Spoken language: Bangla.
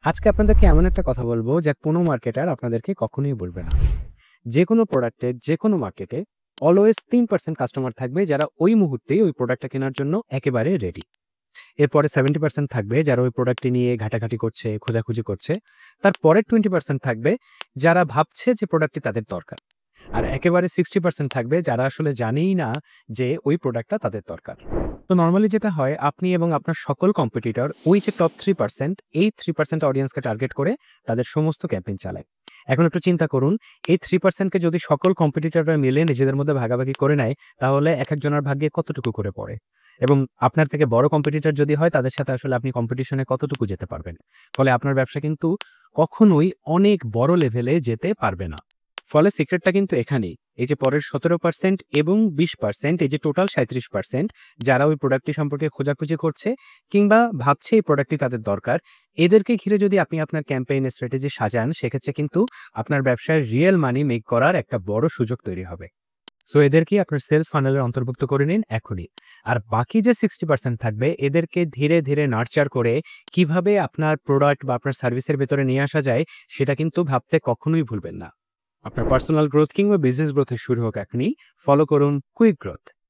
আজকে আপনাদেরকে এমন একটা কথা বলবো যা কোনো মার্কেটার আপনাদেরকে কখনোই বলবে না। যেকোনো প্রোডাক্টে যেকোনো মার্কেটে অলওয়েজ ৩% কাস্টমার থাকবে যারা ওই মুহূর্তেই ওই প্রোডাক্টটা কেনার জন্য একেবারে রেডি। এরপরে 70% থাকবে যারা ওই প্রোডাক্টটি নিয়ে ঘাটাঘাটি করছে, খোঁজাখুঁজি করছে। তারপরের 20% থাকবে যারা ভাবছে যে প্রোডাক্টটি তাদের দরকার। আর একেবারে 60% থাকবে যারা আসলে জানেই না যে ওই প্রোডাক্টটা তাদের দরকার। তো নরমালি যেটা হয় আপনি এবং আপনার সকল কম্পিটিটর ওই যে টপ 3% এই 3% অডিয়েন্সকে টার্গেট করে তাদের সমস্ত ক্যাম্পেইন চালায়। এখন একটু চিন্তা করুন, এই 3% কে যদি সকল কম্পিটিটররা মিলে নিজেদের মধ্যে ভাগাভাগি করে নেয়, তাহলে একেকজনের ভাগ্যে কতটুকু করে পড়ে? এবং আপনার থেকে বড় কম্পিটিটর যদি হয় তাদের সাথে আসলে আপনি কম্পিটিশনে কতটুকু যেতে পারবেন? ফলে আপনার ব্যবসা কিন্তু কখনোই অনেক বড় লেভেলে যেতে পারবে না। ফলে সিক্রেটটা কিন্তু এখানেই। এই যে পরের 17% এবং 20% এই যে টোটাল 37% যারা ওই প্রোডাক্টটি সম্পর্কে খোঁজাখুঁজি করছে কিংবা ভাবছে এই প্রোডাক্টটি তাদের দরকার, এদেরকে ঘিরে যদি আপনি আপনার ক্যাম্পেইন স্ট্র্যাটেজি সাজান, সেক্ষেত্রে কিন্তু আপনার ব্যবসায় রিয়েল মানি মেক করার একটা বড় সুযোগ তৈরি হবে। সো এদেরকেই আপনার সেলস ফানেলের অন্তর্ভুক্ত করে নিন এখনই। আর বাকি যে 60% থাকবে এদেরকে ধীরে, ধীরে নার্চার করে কিভাবে আপনার প্রোডাক্ট বা আপনার সার্ভিসের ভেতরে নিয়ে আসা যায়, সেটা কিন্তু ভাবতে কখনোই ভুলবেন না। আপনার পার্সোনাল গ্রোথ কিংবা বিজনেস গ্রোথের শুরু হোক এখনই। ফলো করুন কুইক গ্রোথ।